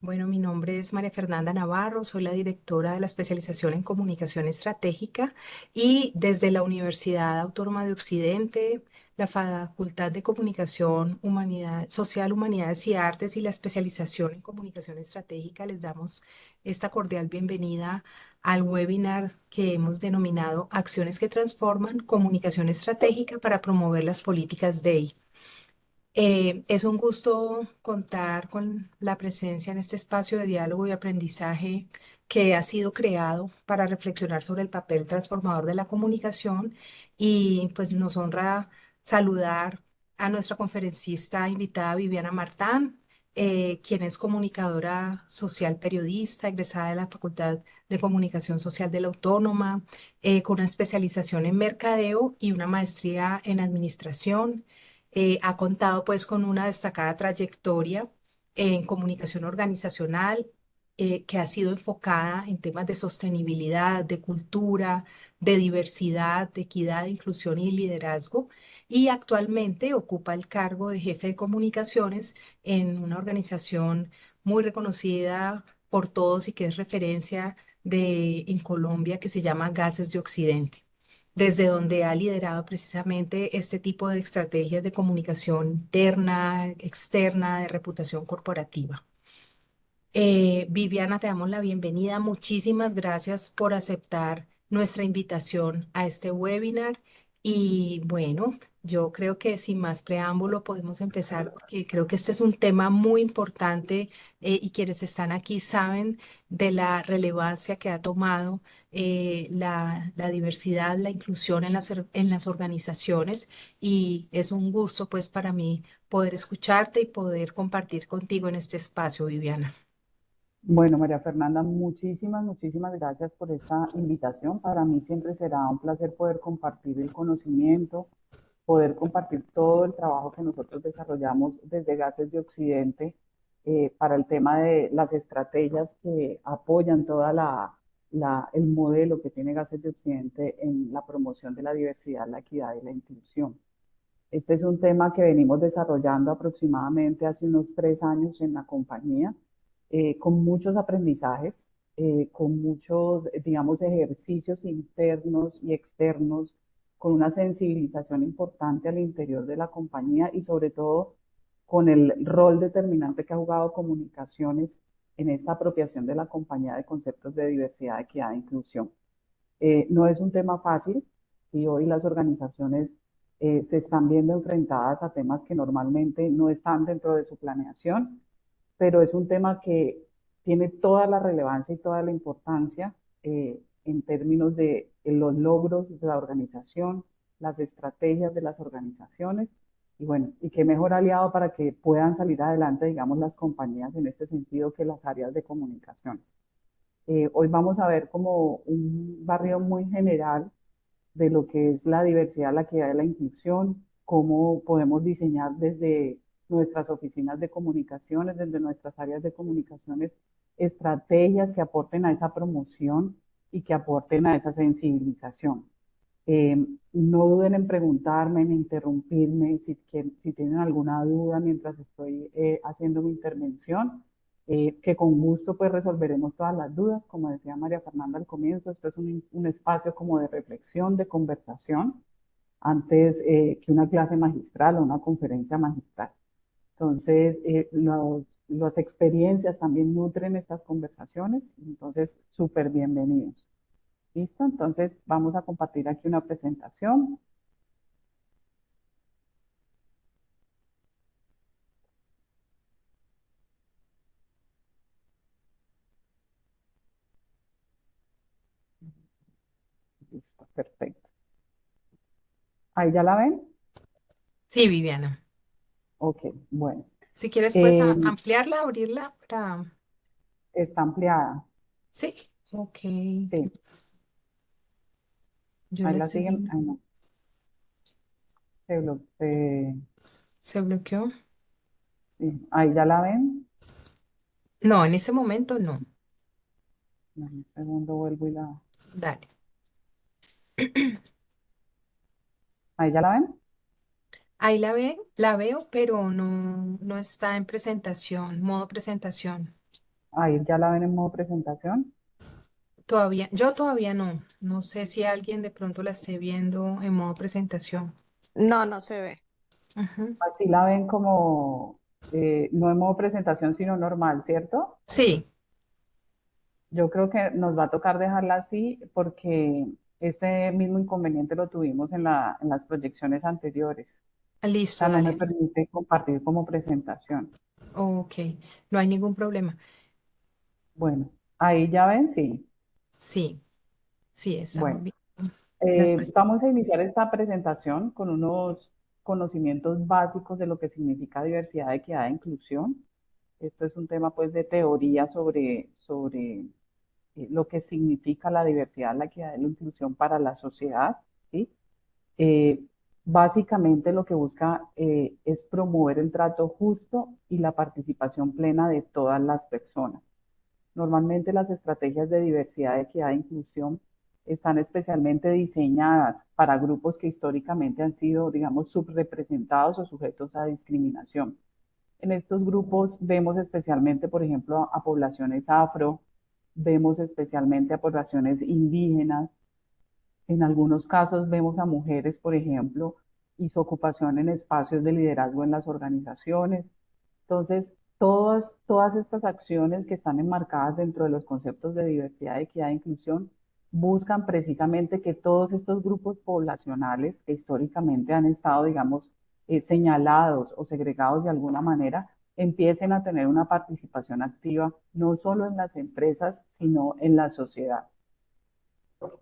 Bueno, mi nombre es María Fernanda Navarro, soy la directora de la especialización en comunicación estratégica y desde la Universidad Autónoma de Occidente, la Facultad de Comunicación Social, Humanidades y Artes y la especialización en comunicación estratégica les damos esta cordial bienvenida al webinar que hemos denominado Acciones que transforman comunicación estratégica para promover las políticas DEI. Es un gusto contar con la presencia en este espacio de diálogo y aprendizaje que ha sido creado para reflexionar sobre el papel transformador de la comunicación y pues nos honra saludar a nuestra conferencista invitada Viviana Martán, quien es comunicadora social periodista, egresada de la Facultad de Comunicación Social de la Autónoma, con una especialización en mercadeo y una maestría en administración. Ha contado pues con una destacada trayectoria en comunicación organizacional que ha sido enfocada en temas de sostenibilidad, de cultura, de diversidad, de equidad, inclusión y liderazgo. Y actualmente ocupa el cargo de jefe de comunicaciones en una organización muy reconocida por todos y que es referencia en Colombia, que se llama Gases de Occidente, desde donde ha liderado precisamente este tipo de estrategias de comunicación interna, externa, de reputación corporativa. Viviana, te damos la bienvenida. Muchísimas gracias por aceptar nuestra invitación a este webinar. Y bueno, yo creo que sin más preámbulo podemos empezar, porque creo que este es un tema muy importante y quienes están aquí saben de la relevancia que ha tomado la diversidad, la inclusión en en las organizaciones. Y es un gusto pues para mí poder escucharte y poder compartir contigo en este espacio, Viviana. Bueno, María Fernanda, muchísimas gracias por esta invitación. Para mí siempre será un placer poder compartir el conocimiento, poder compartir todo el trabajo que nosotros desarrollamos desde Gases de Occidente para el tema de las estrategias que apoyan el modelo que tiene Gases de Occidente en la promoción de la diversidad, la equidad y la inclusión. Este es un tema que venimos desarrollando aproximadamente hace unos 3 años en la compañía, con muchos aprendizajes, con muchos, digamos, ejercicios internos y externos, con una sensibilización importante al interior de la compañía y sobre todo con el rol determinante que ha jugado comunicaciones en esta apropiación de la compañía de conceptos de diversidad, equidad e inclusión. No es un tema fácil y hoy las organizaciones se están viendo enfrentadas a temas que normalmente no están dentro de su planeación, pero es un tema que tiene toda la relevancia y toda la importancia en términos de los logros de la organización, las estrategias de las organizaciones y bueno, y qué mejor aliado para que puedan salir adelante, digamos, las compañías en este sentido que las áreas de comunicaciones. Hoy vamos a ver como un barrio muy general de lo que es la diversidad, la equidad y la inclusión, cómo podemos diseñar desde nuestras oficinas de comunicaciones, desde nuestras áreas de comunicaciones, estrategias que aporten a esa promoción y que aporten a esa sensibilización. Eh, no duden en preguntarme, en interrumpirme si tienen alguna duda mientras estoy haciendo mi intervención, que con gusto pues resolveremos todas las dudas. Como decía María Fernanda al comienzo, esto es un espacio como de reflexión, de conversación, antes que una clase magistral o una conferencia magistral. Entonces, las experiencias también nutren estas conversaciones, entonces súper bienvenidos. ¿Listo? Entonces vamos a compartir aquí una presentación. Listo, perfecto. Ahí ya la ven. Sí, Viviana. Ok, bueno. Si quieres, pues Eh, ampliarla, abrirla para... está ampliada. Sí, ok. Sí, Yo ahí le la estoy siguen. dando. Ahí no, ¿Se bloqueó? sí, ahí ya la ven. No, en ese momento no. Dame un segundo, vuelvo y la. Dale. Ahí ya la ven. Ahí la veo, pero no está en presentación, modo presentación. Ahí ya la ven en modo presentación. Todavía, yo todavía no. No sé si alguien de pronto la esté viendo en modo presentación. No, no se ve. Ujú. Así la ven como, no en modo presentación, sino normal, ¿cierto? Sí, Yo creo que nos va a tocar dejarla así porque este mismo inconveniente lo tuvimos en las proyecciones anteriores. O listo, sea, no me dale. permite compartir como presentación. Ok, no hay ningún problema. Bueno, ahí ya ven, sí. Sí, sí, estamos Bueno, bien. Las vamos a iniciar esta presentación con unos conocimientos básicos de lo que significa diversidad, equidad e inclusión. Esto es un tema pues de teoría sobre lo que significa la diversidad, la equidad y la inclusión para la sociedad, ¿sí? Eh, Básicamente lo que busca es promover el trato justo y la participación plena de todas las personas. Normalmente las estrategias de diversidad, equidad e inclusión están especialmente diseñadas para grupos que históricamente han sido, digamos, subrepresentados o sujetos a discriminación. En estos grupos vemos especialmente, por ejemplo, a poblaciones afro, vemos especialmente a poblaciones indígenas, en algunos casos vemos a mujeres, por ejemplo, y su ocupación en espacios de liderazgo en las organizaciones. Entonces, todas estas acciones que están enmarcadas dentro de los conceptos de diversidad, equidad e inclusión buscan precisamente que todos estos grupos poblacionales que históricamente han estado, digamos, señalados o segregados de alguna manera, empiecen a tener una participación activa, no solo en las empresas, sino en la sociedad.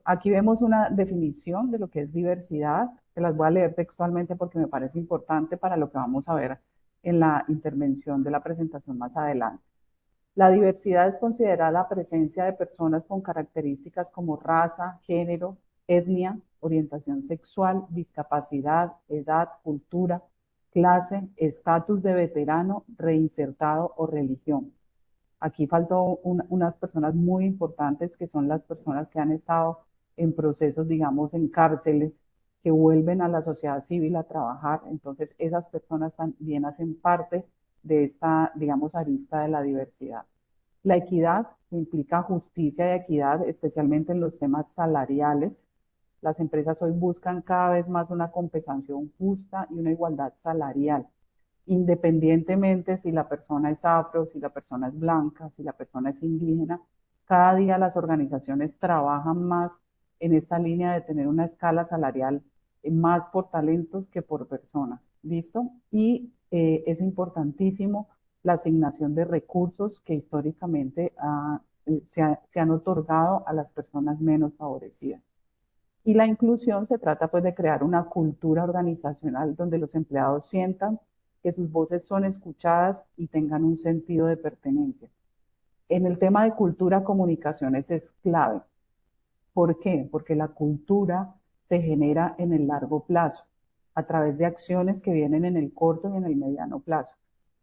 Aquí vemos una definición de lo que es diversidad. Se las voy a leer textualmente porque me parece importante para lo que vamos a ver en la intervención de la presentación más adelante. La diversidad es considerada la presencia de personas con características como raza, género, etnia, orientación sexual, discapacidad, edad, cultura, clase, estatus de veterano, reinsertado o religión. Aquí faltó unas personas muy importantes que son las personas que han estado en procesos, digamos, en cárceles, que vuelven a la sociedad civil a trabajar. Entonces, esas personas también hacen parte de esta, digamos, arista de la diversidad. La equidad que implica justicia y equidad, especialmente en los temas salariales. Las empresas hoy buscan cada vez más una compensación justa y una igualdad salarial, independientemente si la persona es afro, si la persona es blanca, si la persona es indígena. Cada día las organizaciones trabajan más en esta línea de tener una escala salarial más por talentos que por personas. ¿Listo? Y es importantísimo la asignación de recursos que históricamente se han otorgado a las personas menos favorecidas. Y la inclusión se trata pues de crear una cultura organizacional donde los empleados sientan que sus voces son escuchadas y tengan un sentido de pertenencia. En el tema de cultura, comunicaciones es clave. ¿Por qué? Porque la cultura se genera en el largo plazo, a través de acciones que vienen en el corto y en el mediano plazo.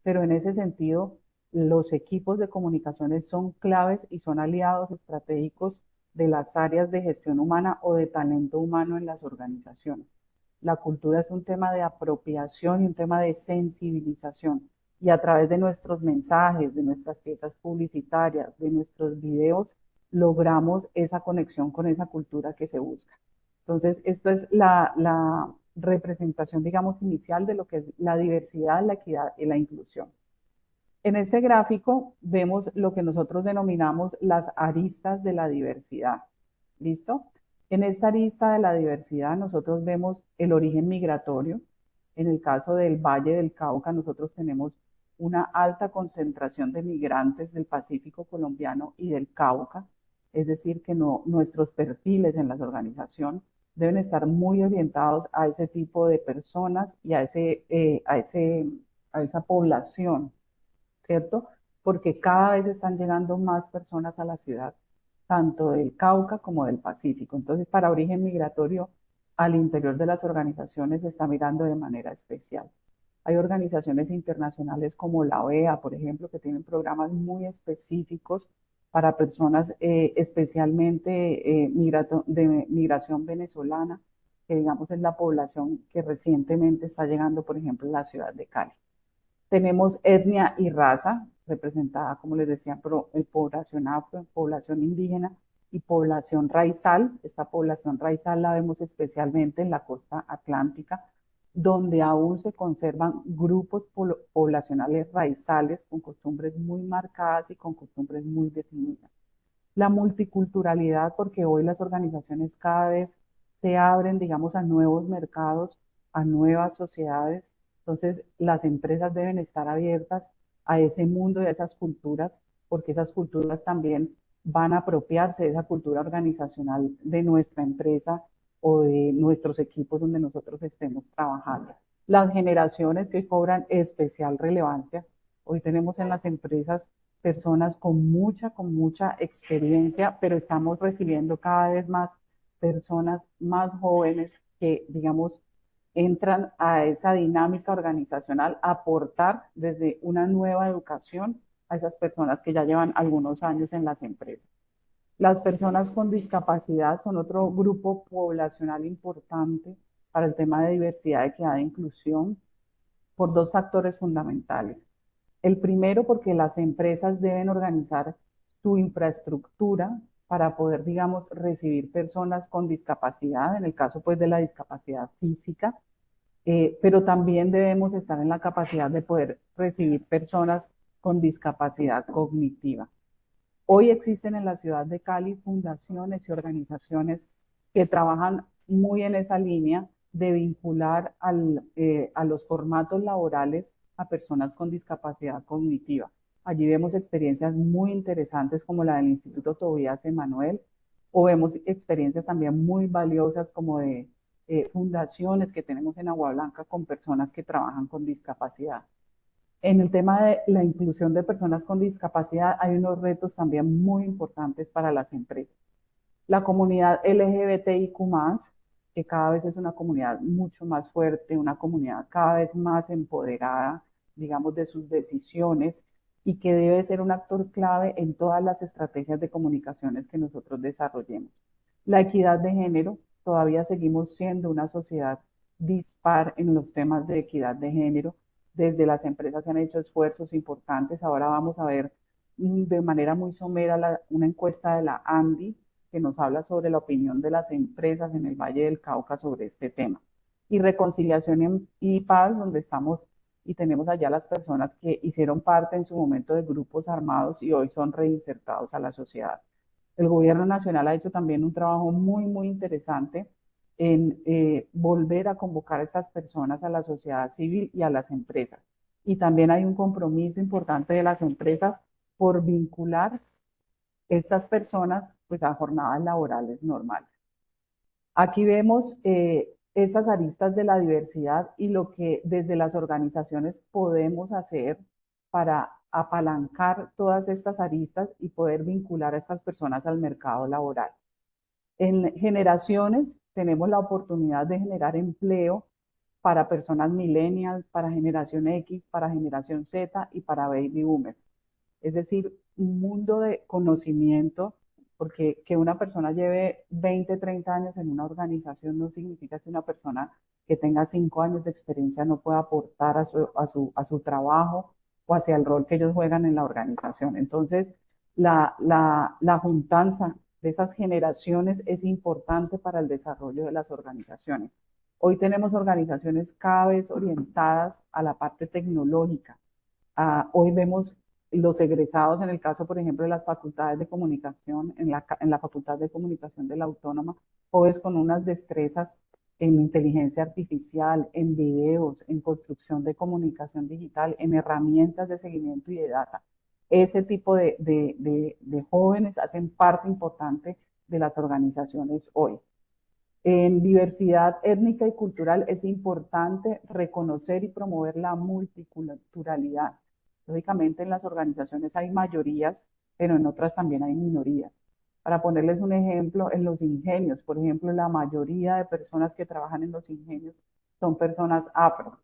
Pero en ese sentido, los equipos de comunicaciones son claves y son aliados estratégicos de las áreas de gestión humana o de talento humano en las organizaciones. La cultura es un tema de apropiación y un tema de sensibilización. Y a través de nuestros mensajes, de nuestras piezas publicitarias, de nuestros videos, logramos esa conexión con esa cultura que se busca. Entonces, esto es la representación, digamos, inicial de lo que es la diversidad, la equidad y la inclusión. En este gráfico vemos lo que nosotros denominamos las aristas de la diversidad. ¿Listo? En esta arista de la diversidad nosotros vemos el origen migratorio. En el caso del Valle del Cauca, nosotros tenemos una alta concentración de migrantes del Pacífico colombiano y del Cauca. Es decir, que nuestros perfiles en las organizaciones deben estar muy orientados a ese tipo de personas y a esa población, ¿cierto? Porque cada vez están llegando más personas a la ciudad, tanto del Cauca como del Pacífico. Entonces, para origen migratorio, al interior de las organizaciones se está mirando de manera especial. Hay organizaciones internacionales como la OEA, por ejemplo, que tienen programas muy específicos para personas especialmente de migración venezolana, que digamos es la población que recientemente está llegando, por ejemplo, a la ciudad de Cali. Tenemos etnia y raza, representada, como les decía, por población afro, población indígena y población raizal. Esta población raizal la vemos especialmente en la costa atlántica, donde aún se conservan grupos poblacionales raizales con costumbres muy marcadas y con costumbres muy definidas. La multiculturalidad, porque hoy las organizaciones cada vez se abren, digamos, a nuevos mercados, a nuevas sociedades. Entonces, las empresas deben estar abiertas a ese mundo y a esas culturas, porque esas culturas también van a apropiarse de esa cultura organizacional de nuestra empresa o de nuestros equipos donde nosotros estemos trabajando. Las generaciones que cobran especial relevancia. Hoy tenemos en las empresas personas con mucha experiencia, pero estamos recibiendo cada vez más personas más jóvenes que, digamos, entran a esa dinámica organizacional a aportar desde una nueva educación a esas personas que ya llevan algunos años en las empresas. Las personas con discapacidad son otro grupo poblacional importante para el tema de diversidad, equidad e inclusión por dos factores fundamentales. El primero, porque las empresas deben organizar su infraestructura para poder, digamos, recibir personas con discapacidad, en el caso pues de la discapacidad física, pero también debemos estar en la capacidad de poder recibir personas con discapacidad cognitiva. Hoy existen en la ciudad de Cali fundaciones y organizaciones que trabajan muy en esa línea de vincular a los formatos laborales a personas con discapacidad cognitiva. Allí vemos experiencias muy interesantes como la del Instituto Tobías Emanuel, o vemos experiencias también muy valiosas como de fundaciones que tenemos en Agua Blanca con personas que trabajan con discapacidad. En el tema de la inclusión de personas con discapacidad hay unos retos también muy importantes para las empresas. La comunidad LGBTIQ+, que cada vez es una comunidad mucho más fuerte, una comunidad cada vez más empoderada, digamos, de sus decisiones y que debe ser un actor clave en todas las estrategias de comunicaciones que nosotros desarrollemos. La equidad de género, todavía seguimos siendo una sociedad dispar en los temas de equidad de género. Desde las empresas se han hecho esfuerzos importantes. Ahora vamos a ver de manera muy somera una encuesta de la ANDI que nos habla sobre la opinión de las empresas en el Valle del Cauca sobre este tema. Y reconciliación y paz, donde estamos y tenemos allá las personas que hicieron parte en su momento de grupos armados y hoy son reinsertados a la sociedad. El gobierno nacional ha hecho también un trabajo muy, muy interesante en volver a convocar a estas personas a la sociedad civil y a las empresas. Y también hay un compromiso importante de las empresas por vincular estas personas pues a jornadas laborales normales. Aquí vemos esas aristas de la diversidad y lo que desde las organizaciones podemos hacer para apalancar todas estas aristas y poder vincular a estas personas al mercado laboral. En generaciones tenemos la oportunidad de generar empleo para personas millennials, para generación X, para generación Z y para baby boomers. Es decir, un mundo de conocimiento, porque que una persona lleve 20, 30 años en una organización no significa que una persona que tenga 5 años de experiencia no pueda aportar a su trabajo o hacia el rol que ellos juegan en la organización. Entonces, la juntanza de esas generaciones es importante para el desarrollo de las organizaciones. Hoy tenemos organizaciones cada vez orientadas a la parte tecnológica. Hoy vemos los egresados, en el caso, por ejemplo, de las facultades de comunicación, en la Facultad de Comunicación de la Autónoma, jóvenes con unas destrezas en inteligencia artificial, en videos, en construcción de comunicación digital, en herramientas de seguimiento y de data. Ese tipo de jóvenes hacen parte importante de las organizaciones hoy. En diversidad étnica y cultural es importante reconocer y promover la multiculturalidad. Lógicamente en las organizaciones hay mayorías, pero en otras también hay minorías. Para ponerles un ejemplo, en los ingenios, por ejemplo, la mayoría de personas que trabajan en los ingenios son personas afro.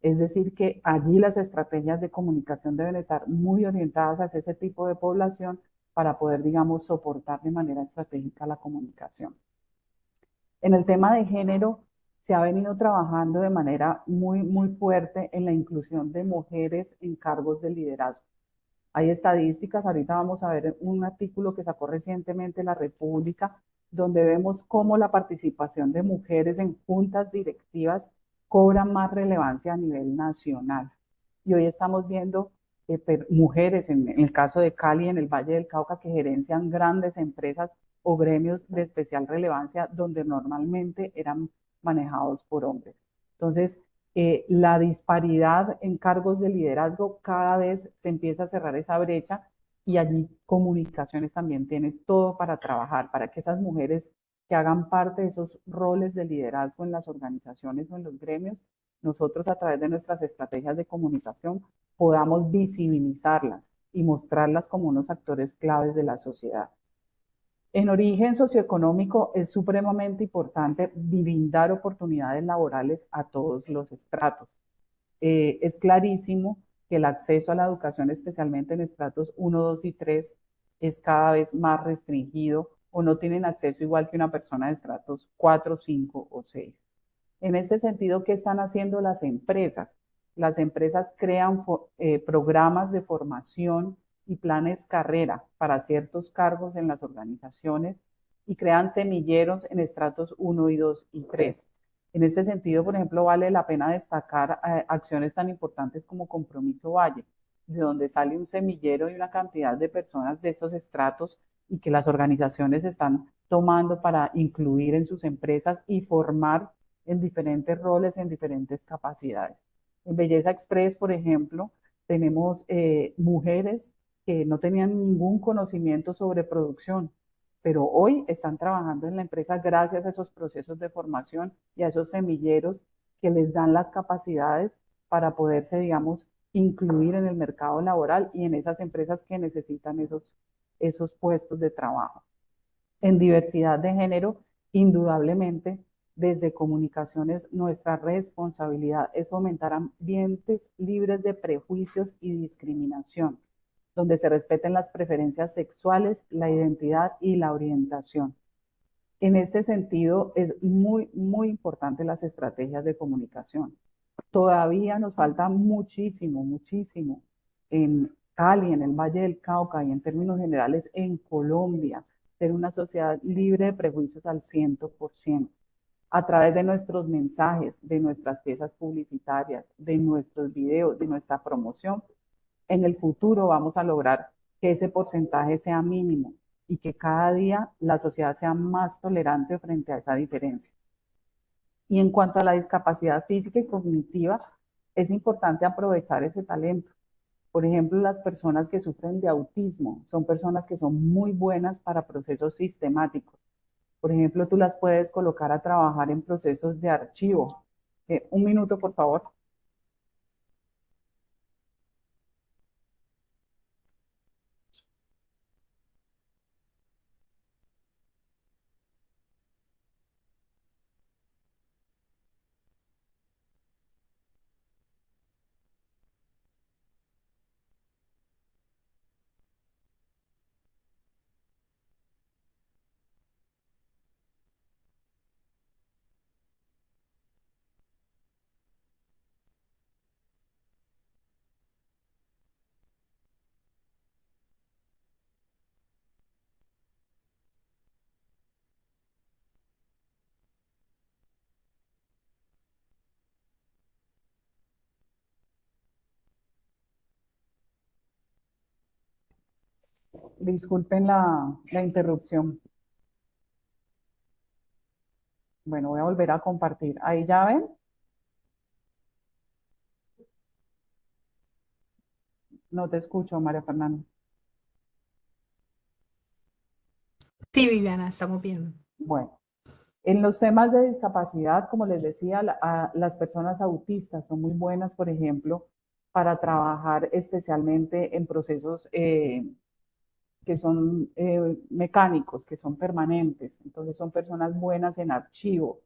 Es decir, que allí las estrategias de comunicación deben estar muy orientadas hacia ese tipo de población para poder, digamos, soportar de manera estratégica la comunicación. En el tema de género, se ha venido trabajando de manera muy fuerte en la inclusión de mujeres en cargos de liderazgo. Hay estadísticas, ahorita vamos a ver un artículo que sacó recientemente La República, donde vemos cómo la participación de mujeres en juntas directivas cobra más relevancia a nivel nacional. Y hoy estamos viendo mujeres, en el caso de Cali, en el Valle del Cauca, que gerencian grandes empresas o gremios de especial relevancia donde normalmente eran manejados por hombres. Entonces, la disparidad en cargos de liderazgo cada vez se empieza a cerrar esa brecha y allí comunicaciones también tiene todo para trabajar, para que esas mujeres que hagan parte de esos roles de liderazgo en las organizaciones o en los gremios, nosotros a través de nuestras estrategias de comunicación podamos visibilizarlas y mostrarlas como unos actores claves de la sociedad. En origen socioeconómico es supremamente importante brindar oportunidades laborales a todos los estratos. Es clarísimo que el acceso a la educación, especialmente en estratos 1, 2 y 3, es cada vez más restringido o no tienen acceso igual que una persona de estratos 4, 5 o 6. En este sentido, ¿qué están haciendo las empresas? Las empresas crean programas de formación y planes carrera para ciertos cargos en las organizaciones y crean semilleros en estratos 1 y 2 y 3. En este sentido, por ejemplo, vale la pena destacar acciones tan importantes como Compromiso Valle, de donde sale un semillero y una cantidad de personas de esos estratos y que las organizaciones están tomando para incluir en sus empresas y formar en diferentes roles, en diferentes capacidades. En Belleza Express, por ejemplo, tenemos mujeres que no tenían ningún conocimiento sobre producción, pero hoy están trabajando en la empresa gracias a esos procesos de formación y a esos semilleros que les dan las capacidades para poderse, digamos, incluir en el mercado laboral y en esas empresas que necesitan esos puestos de trabajo. En diversidad de género, indudablemente, desde comunicaciones, nuestra responsabilidad es fomentar ambientes libres de prejuicios y discriminación, donde se respeten las preferencias sexuales, la identidad y la orientación. En este sentido, es muy importante las estrategias de comunicación. Todavía nos falta muchísimo en Cali, en el Valle del Cauca y en términos generales en Colombia, ser una sociedad libre de prejuicios al 100%. A través de nuestros mensajes, de nuestras piezas publicitarias, de nuestros videos, de nuestra promoción, en el futuro vamos a lograr que ese porcentaje sea mínimo y que cada día la sociedad sea más tolerante frente a esa diferencia. Y en cuanto a la discapacidad física y cognitiva, es importante aprovechar ese talento. Por ejemplo, las personas que sufren de autismo son personas que son muy buenas para procesos sistemáticos. Por ejemplo, tú las puedes colocar a trabajar en procesos de archivo. Un minuto, por favor. Disculpen la interrupción. Bueno, voy a volver a compartir. Ahí ya ven, no te escucho, María Fernanda. Sí, Viviana, estamos viendo. Bueno, en los temas de discapacidad, como les decía, las personas autistas son muy buenas, por ejemplo, para trabajar especialmente en procesos que son mecánicos, que son permanentes. Entonces son personas buenas en archivo,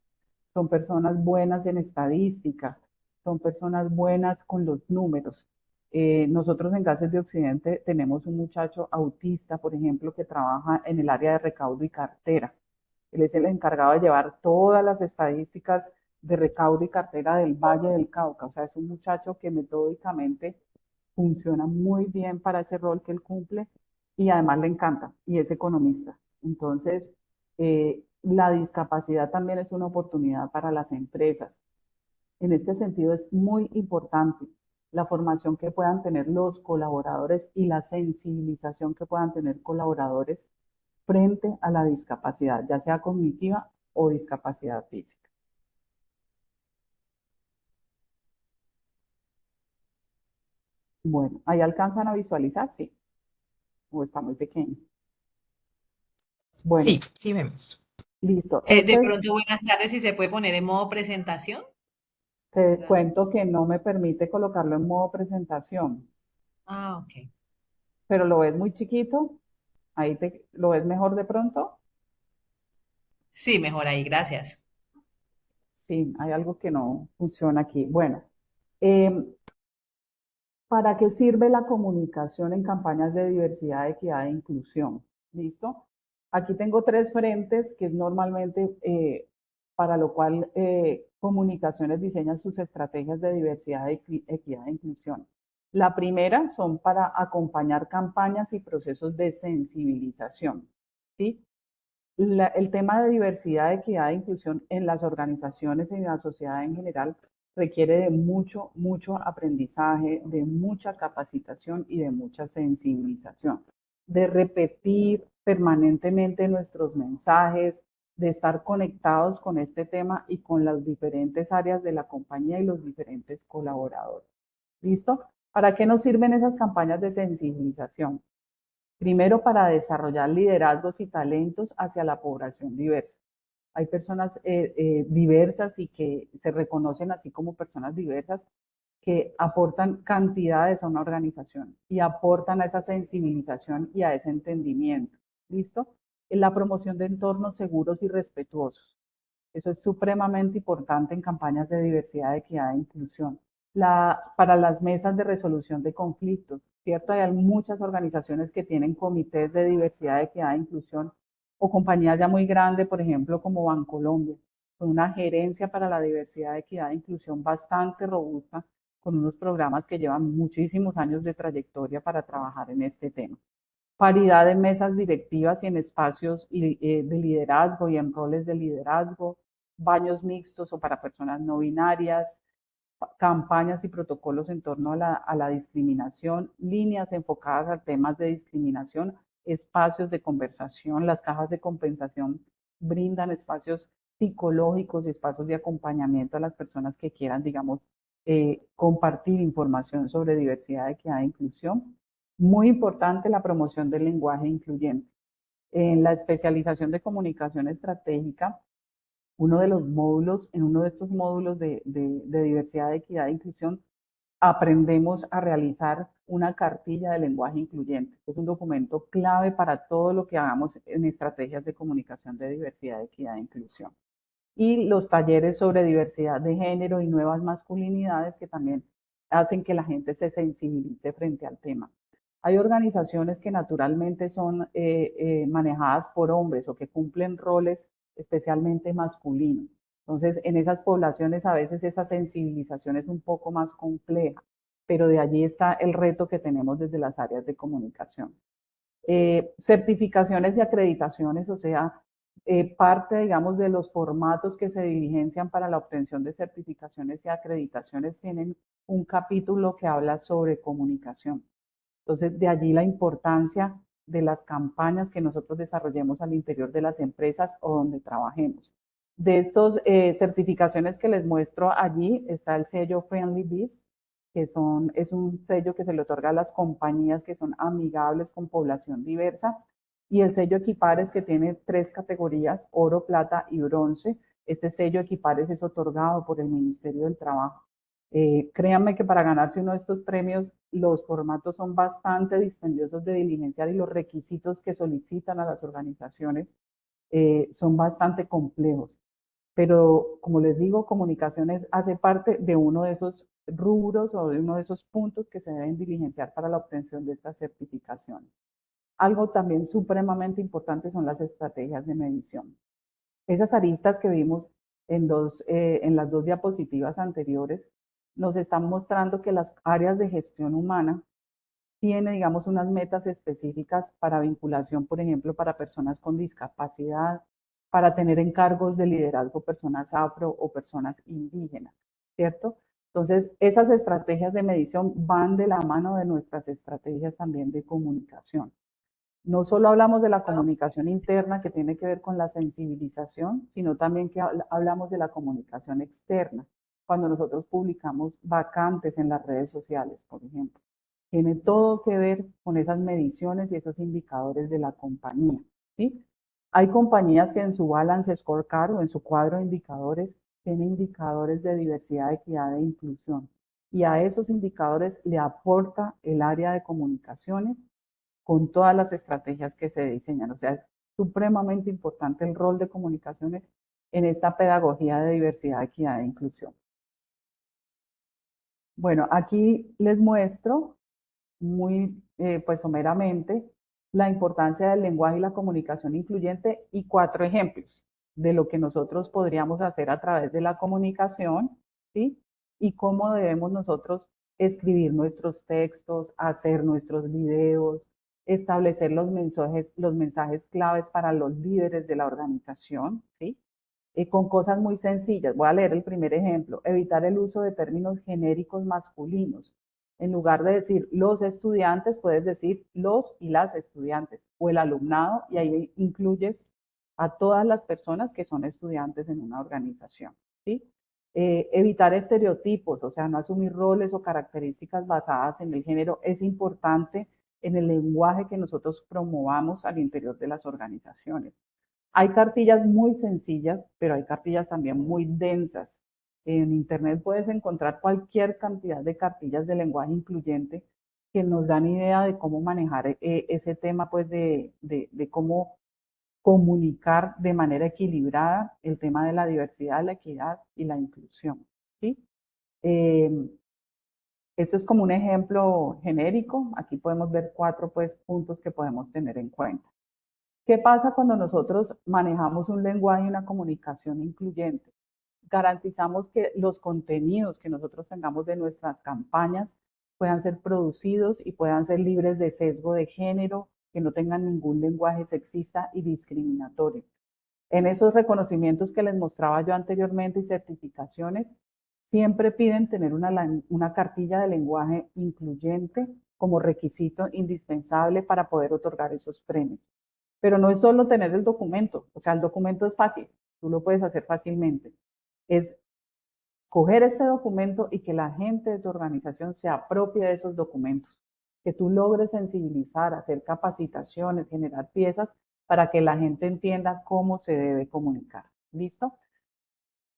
son personas buenas en estadística, son personas buenas con los números. Nosotros en Gases de Occidente tenemos un muchacho autista, por ejemplo, que trabaja en el área de recaudo y cartera. Él es el encargado de llevar todas las estadísticas de recaudo y cartera del Valle del Cauca. O sea, es un muchacho que metódicamente funciona muy bien para ese rol que él cumple y además le encanta y es economista. Entonces, la discapacidad también es una oportunidad para las empresas. En este sentido, es muy importante la formación que puedan tener los colaboradores y la sensibilización que puedan tener colaboradores frente a la discapacidad, ya sea cognitiva o discapacidad física. Bueno, ahí alcanzan a visualizar, sí, o está muy pequeño. Bueno, Sí, sí vemos. listo. De Este es, pronto, buenas tardes, si se puede poner en modo presentación. te cuento que no me permite colocarlo en modo presentación, Ah, ok. pero lo ves muy chiquito, ahí lo ves mejor de pronto. Sí, mejor ahí, gracias. Sí, hay algo que no funciona aquí. Bueno, em, ¿para qué sirve la comunicación en campañas de diversidad, equidad e inclusión? ¿Listo? Aquí tengo tres frentes que es normalmente para lo cual comunicaciones diseñan sus estrategias de diversidad, equidad e inclusión. La primera son para acompañar campañas y procesos de sensibilización. ¿Sí? El tema de diversidad, equidad e inclusión en las organizaciones y en la sociedad en general requiere de mucho, mucho aprendizaje, de mucha capacitación y de mucha sensibilización, de repetir permanentemente nuestros mensajes, de estar conectados con este tema y con las diferentes áreas de la compañía y los diferentes colaboradores. ¿Listo? ¿Para qué nos sirven esas campañas de sensibilización? Primero, para desarrollar liderazgos y talentos hacia la población diversa. Hay personas diversas y que se reconocen así como personas diversas que aportan cantidades a una organización y aportan a esa sensibilización y a ese entendimiento. ¿Listo? En la promoción de entornos seguros y respetuosos. Eso es supremamente importante en campañas de diversidad, equidad e inclusión. Para las mesas de resolución de conflictos, ¿cierto? Hay muchas organizaciones que tienen comités de diversidad, equidad e inclusión o compañías ya muy grandes, por ejemplo, como Bancolombia, con una gerencia para la diversidad, equidad e inclusión bastante robusta, con unos programas que llevan muchísimos años de trayectoria para trabajar en este tema. Paridad en mesas directivas y en espacios de liderazgo y en roles de liderazgo, baños mixtos o para personas no binarias, campañas y protocolos en torno a la discriminación, líneas enfocadas a temas de discriminación, espacios de conversación, las cajas de compensación brindan espacios psicológicos y espacios de acompañamiento a las personas que quieran, digamos, compartir información sobre diversidad, equidad e inclusión. Muy importante la promoción del lenguaje incluyente. En la especialización de comunicación estratégica, uno de los módulos, en uno de estos módulos de diversidad, equidad e inclusión, aprendemos a realizar una cartilla de lenguaje incluyente. Es un documento clave para todo lo que hagamos en estrategias de comunicación de diversidad, equidad e inclusión. Y los talleres sobre diversidad de género y nuevas masculinidades que también hacen que la gente se sensibilice frente al tema. Hay organizaciones que naturalmente son manejadas por hombres o que cumplen roles especialmente masculinos. Entonces, en esas poblaciones a veces esa sensibilización es un poco más compleja, pero de allí está el reto que tenemos desde las áreas de comunicación. Certificaciones y acreditaciones, o sea, parte, digamos, de los formatos que se diligencian para la obtención de certificaciones y acreditaciones tienen un capítulo que habla sobre comunicación. Entonces, de allí la importancia de las campañas que nosotros desarrollemos al interior de las empresas o donde trabajemos. De estas certificaciones que les muestro allí está el sello Friendly Biz, es un sello que se le otorga a las compañías que son amigables con población diversa, y el sello Equipares, que tiene tres categorías, oro, plata y bronce. Este sello Equipares es otorgado por el Ministerio del Trabajo. Créanme que para ganarse uno de estos premios, los formatos son bastante dispendiosos de diligenciar y los requisitos que solicitan a las organizaciones son bastante complejos. Pero, como les digo, comunicaciones hace parte de uno de esos rubros o de uno de esos puntos que se deben diligenciar para la obtención de estas certificaciones. Algo también supremamente importante son las estrategias de medición. Esas aristas que vimos en las dos diapositivas anteriores, nos están mostrando que las áreas de gestión humana tiene, digamos, unas metas específicas para vinculación, por ejemplo, para personas con discapacidad, para tener encargos de liderazgo personas afro o personas indígenas, ¿cierto? Entonces, esas estrategias de medición van de la mano de nuestras estrategias también de comunicación. No solo hablamos de la comunicación interna que tiene que ver con la sensibilización, sino también que hablamos de la comunicación externa, cuando nosotros publicamos vacantes en las redes sociales, por ejemplo. Tiene todo que ver con esas mediciones y esos indicadores de la compañía, ¿sí? Hay compañías que en su balance scorecard o en su cuadro de indicadores tienen indicadores de diversidad, equidad e inclusión. Y a esos indicadores le aporta el área de comunicaciones con todas las estrategias que se diseñan. O sea, es supremamente importante el rol de comunicaciones en esta pedagogía de diversidad, equidad e inclusión. Bueno, aquí les muestro muy pues someramente la importancia del lenguaje y la comunicación incluyente y 4 ejemplos de lo que nosotros podríamos hacer a través de la comunicación, ¿sí? Y cómo debemos nosotros escribir nuestros textos, hacer nuestros videos, establecer los mensajes claves para los líderes de la organización, ¿sí? Con cosas muy sencillas. Voy a leer el primer ejemplo. Evitar el uso de términos genéricos masculinos. En lugar de decir los estudiantes, puedes decir los y las estudiantes o el alumnado, y ahí incluyes a todas las personas que son estudiantes en una organización, ¿sí? Evitar estereotipos, o sea, no asumir roles o características basadas en el género, es importante en el lenguaje que nosotros promovamos al interior de las organizaciones. Hay cartillas muy sencillas, pero hay cartillas también muy densas. En Internet puedes encontrar cualquier cantidad de cartillas de lenguaje incluyente que nos dan idea de cómo manejar ese tema, pues de cómo comunicar de manera equilibrada el tema de la diversidad, la equidad y la inclusión, ¿sí? Eh, Esto es como un ejemplo genérico. Aquí podemos ver 4 pues, puntos que podemos tener en cuenta. ¿Qué pasa cuando nosotros manejamos un lenguaje y una comunicación incluyente? Garantizamos que los contenidos que nosotros tengamos de nuestras campañas puedan ser producidos y puedan ser libres de sesgo de género, que no tengan ningún lenguaje sexista y discriminatorio. En esos reconocimientos que les mostraba yo anteriormente y certificaciones, siempre piden tener una cartilla de lenguaje incluyente como requisito indispensable para poder otorgar esos premios. Pero no es solo tener el documento, o sea, el documento es fácil, tú lo puedes hacer fácilmente. Es coger este documento y que la gente de tu organización se apropie de esos documentos, que tú logres sensibilizar, hacer capacitaciones, generar piezas para que la gente entienda cómo se debe comunicar. ¿Listo?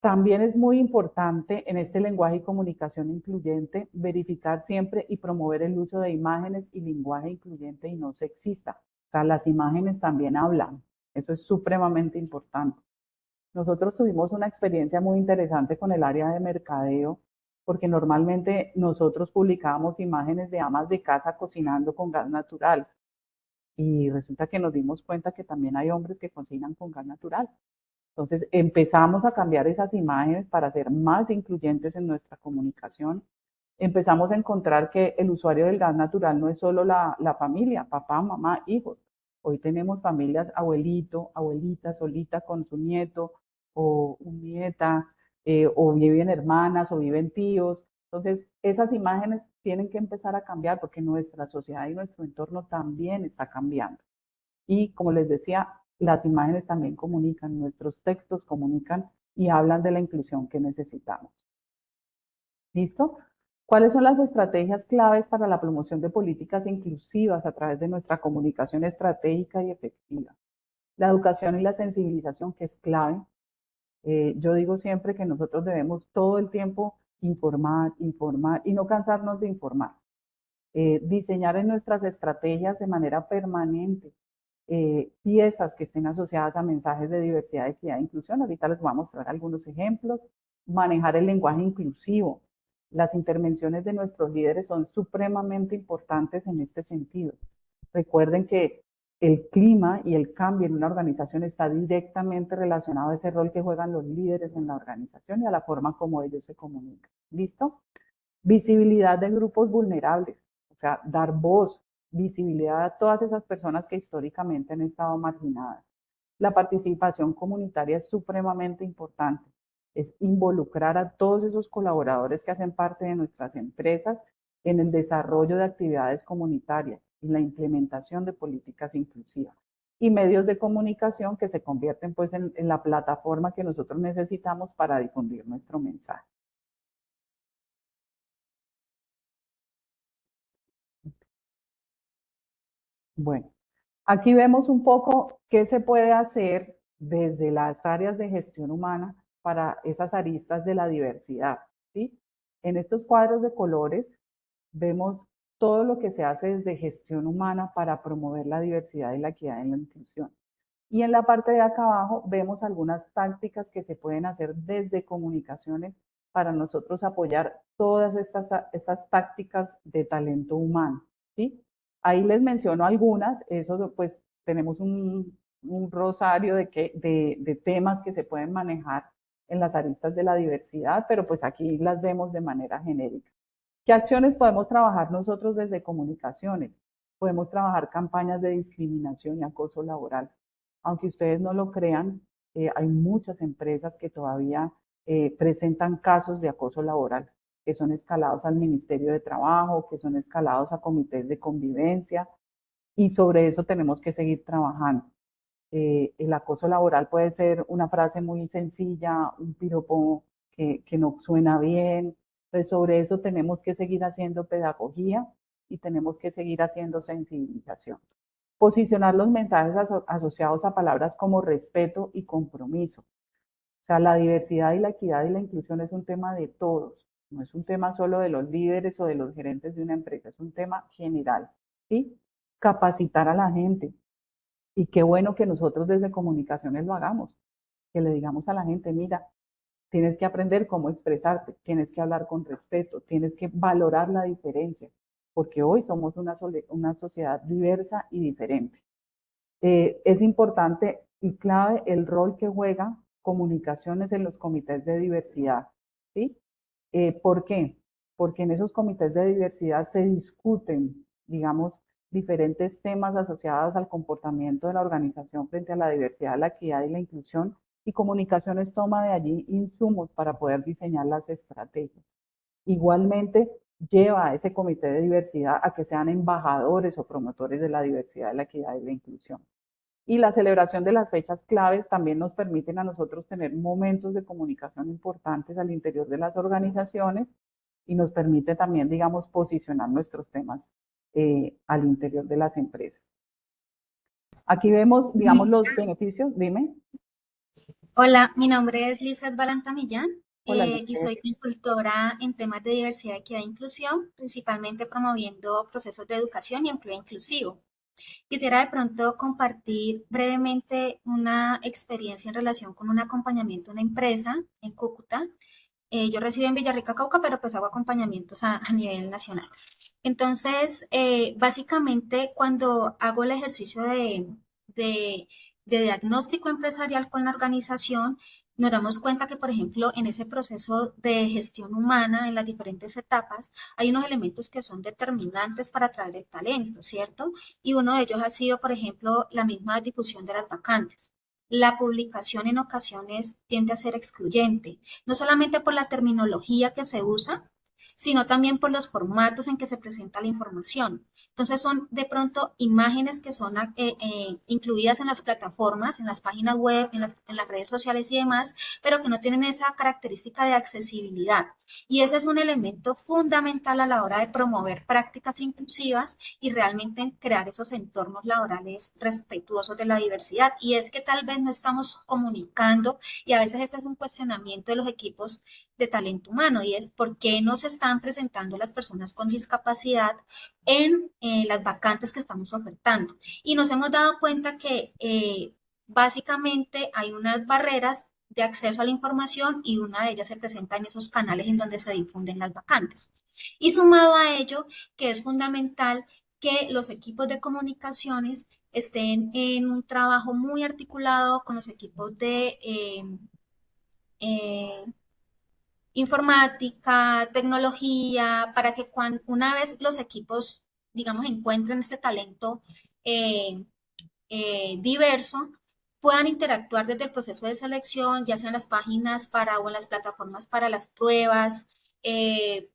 También es muy importante en este lenguaje y comunicación incluyente verificar siempre y promover el uso de imágenes y lenguaje incluyente y no sexista. O sea, las imágenes también hablan. Eso es supremamente importante. Nosotros tuvimos una experiencia muy interesante con el área de mercadeo, porque normalmente nosotros publicábamos imágenes de amas de casa cocinando con gas natural. Y resulta que nos dimos cuenta que también hay hombres que cocinan con gas natural. Entonces empezamos a cambiar esas imágenes para ser más incluyentes en nuestra comunicación. Empezamos a encontrar que el usuario del gas natural no es solo la familia, papá, mamá, hijos. Hoy tenemos familias abuelito, abuelita, solita con su nieto o un nieta, o viven hermanas o viven tíos. Entonces, esas imágenes tienen que empezar a cambiar porque nuestra sociedad y nuestro entorno también está cambiando. Y como les decía, las imágenes también comunican, nuestros textos comunican y hablan de la inclusión que necesitamos. ¿Listo? ¿Cuáles son las estrategias claves para la promoción de políticas inclusivas a través de nuestra comunicación estratégica y efectiva? La educación y la sensibilización, que es clave. Yo digo siempre que nosotros debemos todo el tiempo informar, informar y no cansarnos de informar. Diseñar en nuestras estrategias de manera permanente piezas que estén asociadas a mensajes de diversidad, equidad e inclusión. Ahorita les voy a mostrar algunos ejemplos. Manejar el lenguaje inclusivo. Las intervenciones de nuestros líderes son supremamente importantes en este sentido. Recuerden que el clima y el cambio en una organización está directamente relacionado a ese rol que juegan los líderes en la organización y a la forma como ellos se comunican. ¿Listo? Visibilidad de grupos vulnerables, o sea, dar voz, visibilidad a todas esas personas que históricamente han estado marginadas. La participación comunitaria es supremamente importante. Es involucrar a todos esos colaboradores que hacen parte de nuestras empresas en el desarrollo de actividades comunitarias y la implementación de políticas inclusivas. Y medios de comunicación que se convierten pues en la plataforma que nosotros necesitamos para difundir nuestro mensaje. Bueno, aquí vemos un poco qué se puede hacer desde las áreas de gestión humana para esas aristas de la diversidad, ¿sí? En estos cuadros de colores vemos todo lo que se hace desde gestión humana para promover la diversidad y la equidad en la inclusión. Y en la parte de acá abajo vemos algunas tácticas que se pueden hacer desde comunicaciones para nosotros apoyar todas estas tácticas de talento humano, ¿sí? Ahí les menciono algunas, eso pues tenemos un rosario de temas que se pueden manejar en las aristas de la diversidad, pero pues aquí las vemos de manera genérica. ¿Qué acciones podemos trabajar nosotros desde comunicaciones? Podemos trabajar campañas de discriminación y acoso laboral. Aunque ustedes no lo crean, hay muchas empresas que todavía presentan casos de acoso laboral, que son escalados al Ministerio de Trabajo, que son escalados a comités de convivencia, y sobre eso tenemos que seguir trabajando. El acoso laboral puede ser una frase muy sencilla, un piropo que no suena bien. Entonces, sobre eso tenemos que seguir haciendo pedagogía y tenemos que seguir haciendo sensibilización. Posicionar los mensajes asociados a palabras como respeto y compromiso. O sea, la diversidad y la equidad y la inclusión es un tema de todos, no es un tema solo de los líderes o de los gerentes de una empresa, es un tema general, ¿sí? Capacitar a la gente, y qué bueno que nosotros desde comunicaciones lo hagamos, que le digamos a la gente, mira, tienes que aprender cómo expresarte, tienes que hablar con respeto, tienes que valorar la diferencia, porque hoy somos una sociedad diversa y diferente. Es importante y clave el rol que juega comunicaciones en los comités de diversidad, ¿sí? ¿Por qué? Porque en esos comités de diversidad se discuten, digamos, diferentes temas asociados al comportamiento de la organización frente a la diversidad, la equidad y la inclusión, y comunicaciones toma de allí insumos para poder diseñar las estrategias. Igualmente, lleva a ese comité de diversidad a que sean embajadores o promotores de la diversidad, la equidad y la inclusión. Y la celebración de las fechas claves también nos permiten a nosotros tener momentos de comunicación importantes al interior de las organizaciones y nos permite también, digamos, posicionar nuestros temas al interior de las empresas. Aquí vemos, digamos, los beneficios. Dime. Hola, mi nombre es Lizeth Balantamillán Hola, y Lizeth. soy consultora en temas de diversidad, equidad e inclusión, principalmente promoviendo procesos de educación y empleo inclusivo. Quisiera de pronto compartir brevemente una experiencia en relación con un acompañamiento a una empresa en Cúcuta. Yo resido en Villarrica, Cauca, pero pues hago acompañamientos a nivel nacional. Entonces, básicamente, cuando hago el ejercicio de, de diagnóstico empresarial con la organización, nos damos cuenta que, por ejemplo, en ese proceso de gestión humana, en las diferentes etapas, hay unos elementos que son determinantes para atraer el talento, ¿cierto? Y uno de ellos ha sido, por ejemplo, la misma difusión de las vacantes. La publicación en ocasiones tiende a ser excluyente, no solamente por la terminología que se usa, sino también por los formatos en que se presenta la información. Entonces son de pronto imágenes que son incluidas en las plataformas, en las páginas web, en las redes sociales y demás, pero que no tienen esa característica de accesibilidad. Y ese es un elemento fundamental a la hora de promover prácticas inclusivas y realmente crear esos entornos laborales respetuosos de la diversidad. Y es que tal vez no estamos comunicando y a veces ese es un cuestionamiento de los equipos de talento humano y es por qué no se están presentando las personas con discapacidad en las vacantes que estamos ofertando. Y nos hemos dado cuenta que básicamente hay unas barreras de acceso a la información y una de ellas se presenta en esos canales en donde se difunden las vacantes. Y sumado a ello, que es fundamental que los equipos de comunicaciones estén en un trabajo muy articulado con los equipos de eh, informática, tecnología, para que una vez los equipos, digamos, encuentren este talento eh, diverso, puedan interactuar desde el proceso de selección, ya sea en las páginas para o en las plataformas para las pruebas,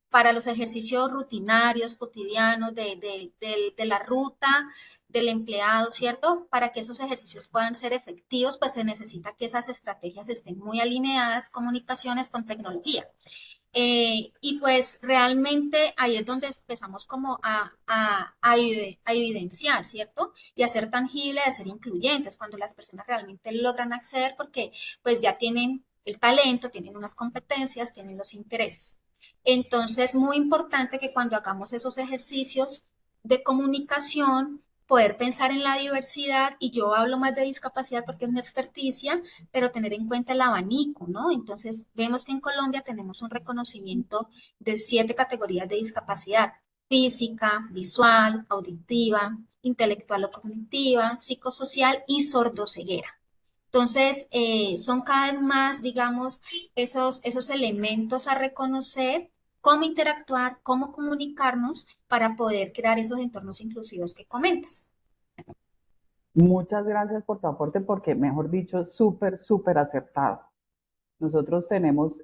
para los ejercicios rutinarios, cotidianos de la ruta del empleado, ¿cierto? Para que esos ejercicios puedan ser efectivos, pues se necesita que esas estrategias estén muy alineadas, comunicaciones con tecnología. Y pues realmente ahí es donde empezamos como a evidenciar, ¿cierto? Y a ser tangible, a ser incluyentes, cuando las personas realmente logran acceder porque pues ya tienen el talento, tienen unas competencias, tienen los intereses. Entonces, muy importante que cuando hagamos esos ejercicios de comunicación, poder pensar en la diversidad, y yo hablo más de discapacidad porque es mi experticia, pero tener en cuenta el abanico, ¿no? Entonces, vemos que en Colombia tenemos un reconocimiento de 7 categorías de discapacidad: física, visual, auditiva, intelectual o cognitiva, psicosocial y sordoceguera. Entonces, son cada vez más, digamos, esos elementos a reconocer, cómo interactuar, cómo comunicarnos para poder crear esos entornos inclusivos que comentas. Muchas gracias por tu aporte porque, mejor dicho, súper, súper acertado. Nosotros tenemos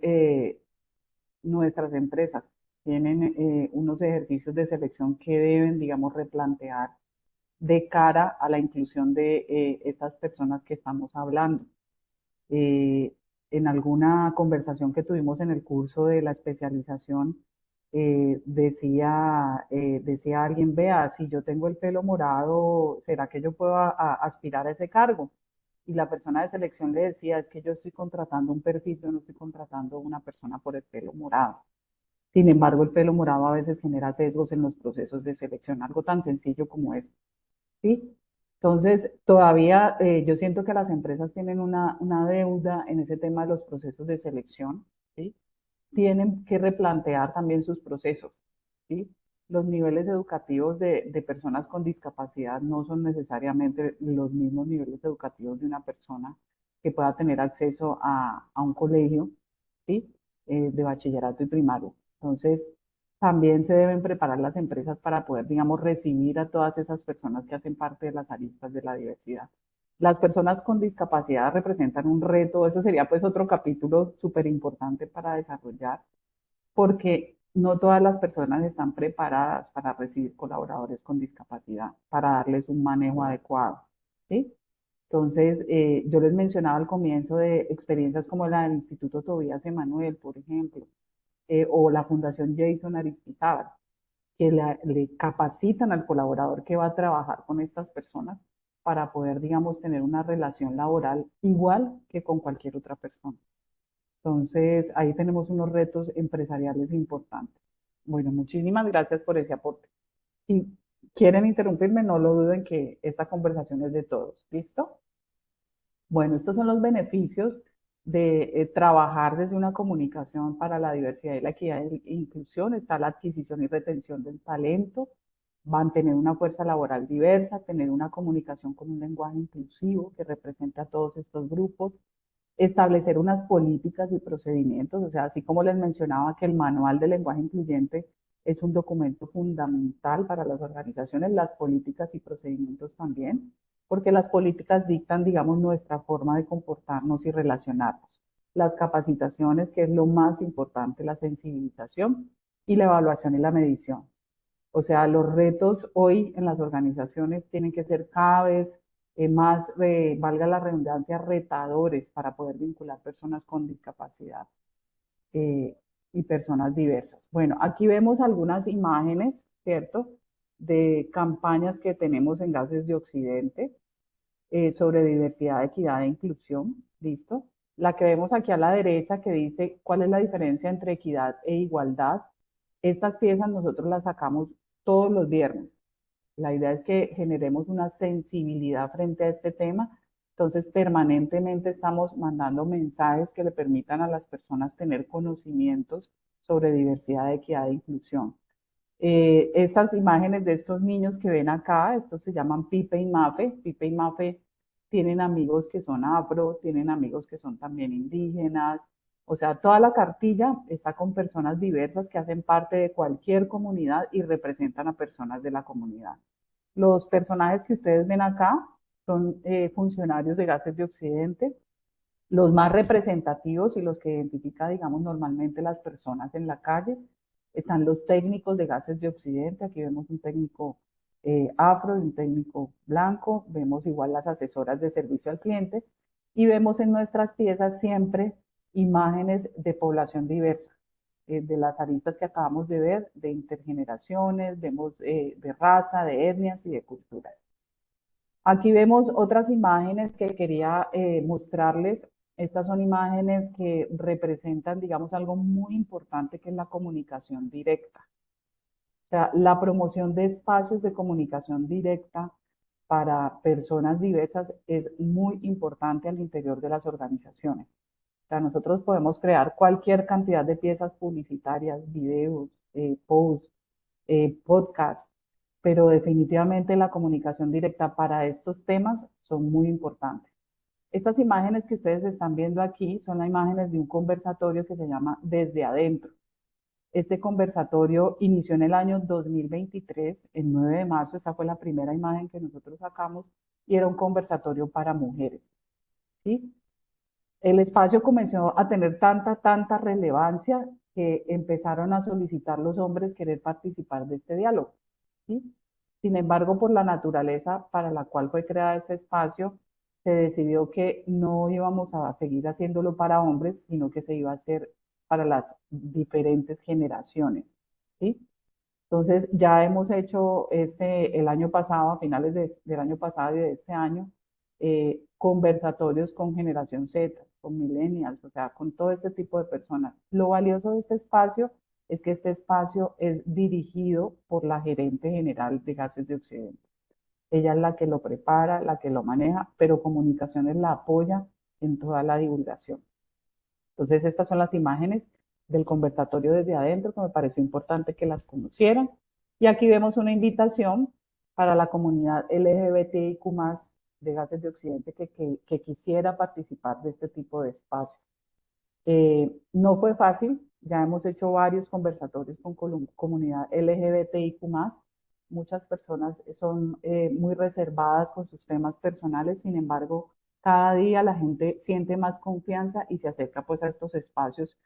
nuestras empresas tienen unos ejercicios de selección que deben, digamos, replantear de cara a la inclusión de estas personas que estamos hablando. Eh, en alguna conversación que tuvimos en el curso de la especialización, decía alguien, vea, si yo tengo el pelo morado, ¿será que yo puedo aspirar a ese cargo? Y la persona de selección le decía, es que yo estoy contratando un perfil, yo no estoy contratando una persona por el pelo morado. Sin embargo, el pelo morado a veces genera sesgos en los procesos de selección, algo tan sencillo como eso, ¿sí? Entonces, todavía yo siento que las empresas tienen una deuda en ese tema de los procesos de selección, ¿sí? Tienen que replantear también sus procesos, ¿sí? Los niveles educativos de personas con discapacidad no son necesariamente los mismos niveles educativos de una persona que pueda tener acceso a un colegio, ¿sí? De bachillerato y primario. Entonces, también se deben preparar las empresas para poder, digamos, recibir a todas esas personas que hacen parte de las aristas de la diversidad. Las personas con discapacidad representan un reto, eso sería pues otro capítulo súper importante para desarrollar, porque no todas las personas están preparadas para recibir colaboradores con discapacidad, para darles un manejo adecuado, ¿sí? Entonces, yo les mencionaba al comienzo de experiencias como la del Instituto Tobías Emanuel, por ejemplo, o la Fundación Jason Aristizábal, que le capacitan al colaborador que va a trabajar con estas personas para poder, digamos, tener una relación laboral igual que con cualquier otra persona. Entonces, ahí tenemos unos retos empresariales importantes. Bueno, muchísimas gracias por ese aporte. Si quieren interrumpirme, no lo duden que esta conversación es de todos. ¿Listo? Bueno, estos son los beneficios de trabajar desde una comunicación para la diversidad y la equidad e inclusión. Está la adquisición y retención del talento, mantener una fuerza laboral diversa, tener una comunicación con un lenguaje inclusivo que represente a todos estos grupos, establecer unas políticas y procedimientos, o sea, así como les mencionaba que el manual de lenguaje incluyente es un documento fundamental para las organizaciones, las políticas y procedimientos también, porque las políticas dictan, digamos, nuestra forma de comportarnos y relacionarnos. Las capacitaciones, que es lo más importante, la sensibilización y la evaluación y la medición. O sea, los retos hoy en las organizaciones tienen que ser cada vez más, valga la redundancia, retadores para poder vincular personas con discapacidad eh, y personas diversas. Bueno, aquí vemos algunas imágenes, ¿cierto? De campañas que tenemos en Gases de Occidente sobre diversidad, equidad e inclusión. ¿Listo? La que vemos aquí a la derecha que dice cuál es la diferencia entre equidad e igualdad. Estas piezas nosotros las sacamos todos los viernes. La idea es que generemos una sensibilidad frente a este tema. Entonces, permanentemente estamos mandando mensajes que le permitan a las personas tener conocimientos sobre diversidad, equidad e inclusión. Estas imágenes de estos niños que ven acá, estos se llaman Pipe y Mafe. Pipe y Mafe tienen amigos que son afro, tienen amigos que son también indígenas. O sea, toda la cartilla está con personas diversas que hacen parte de cualquier comunidad y representan a personas de la comunidad. Los personajes que ustedes ven acá son funcionarios de Gases de Occidente, los más representativos y los que identifica, digamos, normalmente las personas en la calle. Están los técnicos de Gases de Occidente, aquí vemos un técnico afro y un técnico blanco, vemos igual las asesoras de servicio al cliente y vemos en nuestras piezas siempre imágenes de población diversa, de las aristas que acabamos de ver, de intergeneraciones, vemos de raza, de etnias y de culturas. Aquí vemos otras imágenes que quería mostrarles. Estas son imágenes que representan, digamos, algo muy importante que es la comunicación directa. O sea, la promoción de espacios de comunicación directa para personas diversas es muy importante al interior de las organizaciones. O sea, nosotros podemos crear cualquier cantidad de piezas publicitarias, videos, posts, podcasts, pero definitivamente la comunicación directa para estos temas son muy importantes. Estas imágenes que ustedes están viendo aquí son las imágenes de un conversatorio que se llama Desde Adentro. Este conversatorio inició en el año 2023, el 9 de marzo, esa fue la primera imagen que nosotros sacamos, y era un conversatorio para mujeres, ¿sí? El espacio comenzó a tener tanta relevancia que empezaron a solicitar los hombres querer participar de este diálogo, ¿sí? Sin embargo, por la naturaleza para la cual fue creado este espacio, se decidió que no íbamos a seguir haciéndolo para hombres, sino que se iba a hacer para las diferentes generaciones, ¿sí? Entonces, ya hemos hecho el año pasado, a finales del año pasado y de este año, conversatorios con generación Z, con millennials, o sea, con todo este tipo de personas. Lo valioso de este espacio es que este espacio es dirigido por la gerente general de Gases de Occidente. Ella es la que lo prepara, la que lo maneja, pero Comunicaciones la apoya en toda la divulgación. Entonces, estas son las imágenes del conversatorio desde adentro, que me pareció importante que las conocieran. Y aquí vemos una invitación para la comunidad LGBTIQ+, de Gases de Occidente que quisiera participar de este tipo de espacio. No fue fácil, ya hemos hecho varios conversatorios con comunidad LGBTIQ+. Muchas personas son muy reservadas con sus temas personales, sin embargo, cada día la gente siente más confianza y se acerca pues a estos espacios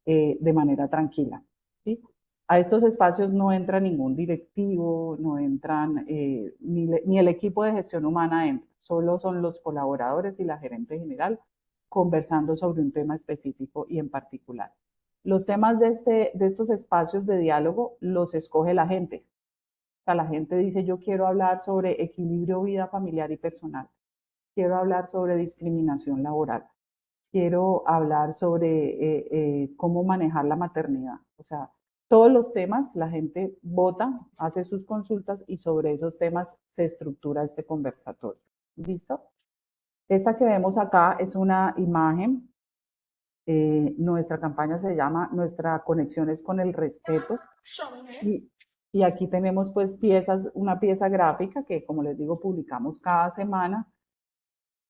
de manera tranquila, ¿sí? A estos espacios no entra ningún directivo, no entran, ni el equipo de gestión humana entra, solo son los colaboradores y la gerente general conversando sobre un tema específico y en particular. Los temas de estos espacios de diálogo los escoge la gente. O sea, la gente dice, yo quiero hablar sobre equilibrio vida familiar y personal, quiero hablar sobre discriminación laboral, quiero hablar sobre cómo manejar la maternidad. O sea, todos los temas, la gente vota, hace sus consultas y sobre esos temas se estructura este conversatorio. ¿Listo? Esta que vemos acá es una imagen. Nuestra campaña se llama Nuestra conexión es con el respeto. Y, y aquí tenemos pues una pieza gráfica que, como les digo, publicamos cada semana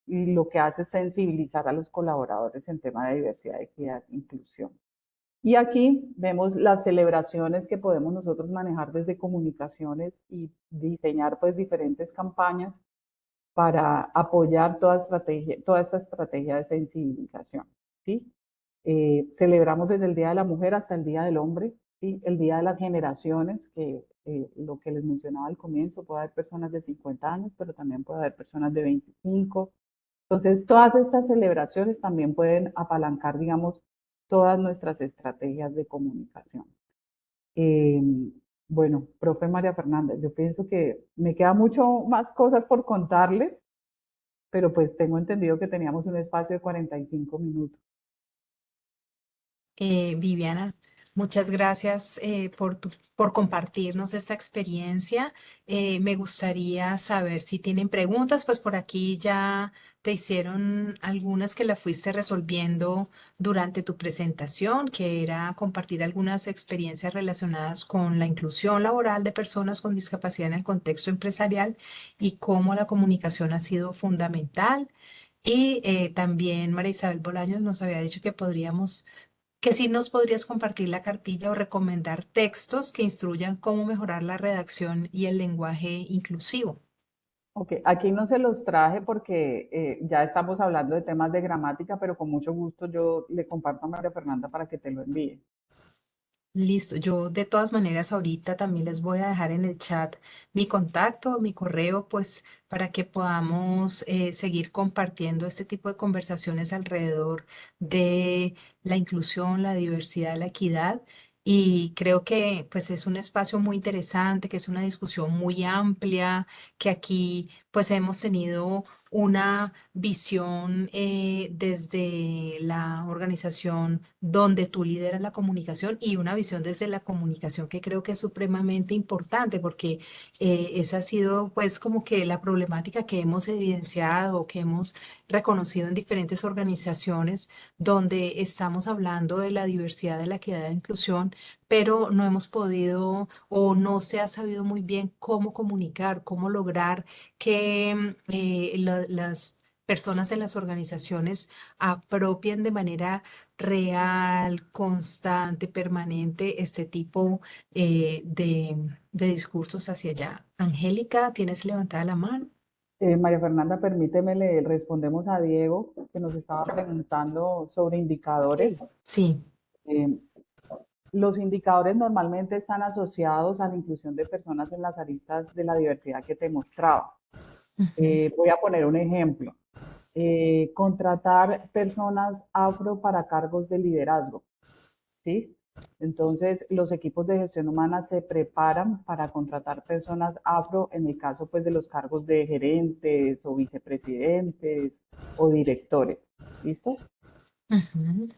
y lo que hace es sensibilizar a los colaboradores en tema de diversidad, equidad e inclusión. Y aquí vemos las celebraciones que podemos nosotros manejar desde comunicaciones y diseñar pues diferentes campañas para apoyar toda esta estrategia de sensibilización, ¿sí? Celebramos desde el Día de la Mujer hasta el Día del Hombre, ¿sí? El Día de las Generaciones, que lo que les mencionaba al comienzo, puede haber personas de 50 años, pero también puede haber personas de 25. Entonces, todas estas celebraciones también pueden apalancar, digamos, todas nuestras estrategias de comunicación. Eh, bueno, profe María Fernanda, yo pienso que me queda mucho más cosas por contarles, pero pues tengo entendido que teníamos un espacio de 45 minutos. Viviana, Muchas gracias por compartirnos esta experiencia. Me gustaría saber si tienen preguntas, pues por aquí ya te hicieron algunas que la fuiste resolviendo durante tu presentación, que era compartir algunas experiencias relacionadas con la inclusión laboral de personas con discapacidad en el contexto empresarial y cómo la comunicación ha sido fundamental. Y también María Isabel Bolaños nos había dicho que sí nos podrías compartir la cartilla o recomendar textos que instruyan cómo mejorar la redacción y el lenguaje inclusivo. Ok, aquí no se los traje porque ya estamos hablando de temas de gramática, pero con mucho gusto yo le comparto a María Fernanda para que te lo envíe. Listo, yo de todas maneras ahorita también les voy a dejar en el chat mi contacto, mi correo, pues para que podamos seguir compartiendo este tipo de conversaciones alrededor de la inclusión, la diversidad, la equidad. Y creo que pues es un espacio muy interesante, que es una discusión muy amplia, que aquí pues hemos tenido una visión desde la organización donde tú lideras la comunicación y una visión desde la comunicación que creo que es supremamente importante porque esa ha sido pues como que la problemática que hemos evidenciado, que hemos reconocido en diferentes organizaciones donde estamos hablando de la diversidad, de la equidad e inclusión, pero no hemos podido o no se ha sabido muy bien cómo comunicar, cómo lograr que las personas en las organizaciones apropien de manera real, constante, permanente este tipo de discursos hacia allá. Angélica, ¿tienes levantada la mano? María Fernanda, permíteme, le respondemos a Diego, que nos estaba preguntando sobre indicadores. Ok. Sí. Eh, los indicadores normalmente están asociados a la inclusión de personas en las aristas de la diversidad que te mostraba. Ujú. Voy a poner un ejemplo. Contratar personas afro para cargos de liderazgo, ¿sí? Entonces, los equipos de gestión humana se preparan para contratar personas afro en el caso, pues, de los cargos de gerentes o vicepresidentes o directores. ¿Listo? Ujú.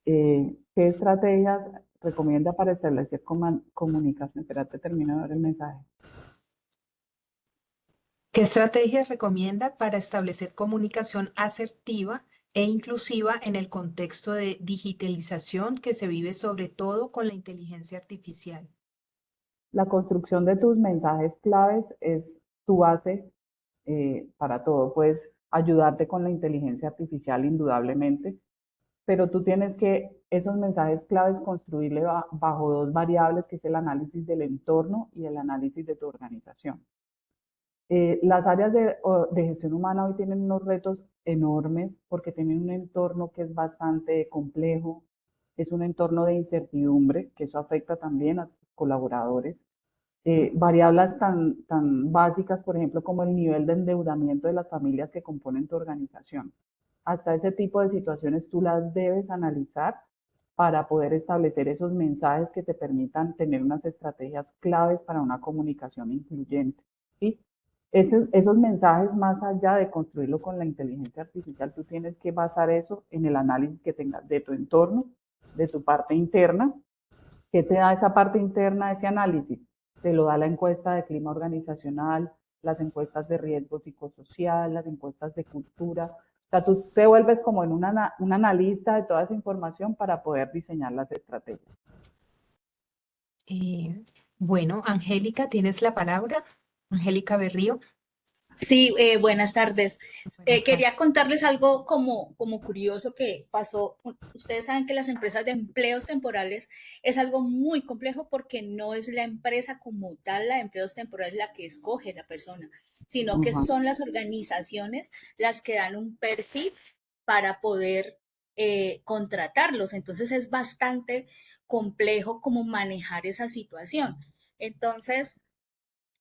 ¿Qué estrategias recomienda para establecer comunicación? Espérate, termino de ver el mensaje. ¿Qué estrategias recomienda para establecer comunicación asertiva e inclusiva en el contexto de digitalización que se vive sobre todo con la inteligencia artificial? La construcción de tus mensajes claves es tu base para todo. Puedes ayudarte con la inteligencia artificial indudablemente, pero tú tienes que esos mensajes claves construirle bajo dos variables, que es el análisis del entorno y el análisis de tu organización. Las áreas de gestión humana hoy tienen unos retos enormes porque tienen un entorno que es bastante complejo, es un entorno de incertidumbre, que eso afecta también a tus colaboradores. Variables tan básicas, por ejemplo, como el nivel de endeudamiento de las familias que componen tu organización. Hasta ese tipo de situaciones tú las debes analizar para poder establecer esos mensajes que te permitan tener unas estrategias claves para una comunicación incluyente. ¿Sí? Esos mensajes, más allá de construirlo con la inteligencia artificial, tú tienes que basar eso en el análisis que tengas de tu entorno, de tu parte interna. ¿Qué te da esa parte interna, ese análisis? Te lo da la encuesta de clima organizacional, las encuestas de riesgo psicosocial, las encuestas de cultura. O sea, tú te vuelves como en un analista de toda esa información para poder diseñar las estrategias. Eh, bueno, Angélica, ¿tienes la palabra? Angélica Berrío. Sí, buenas tardes. Buenas Quería tardes. contarles algo como curioso que pasó. Ustedes saben que las empresas de empleos temporales es algo muy complejo porque no es la empresa como tal, la de empleos temporales, la que escoge la persona, sino que Ajá. son las organizaciones las que dan un perfil para poder contratarlos. Entonces es bastante complejo como manejar esa situación. Entonces,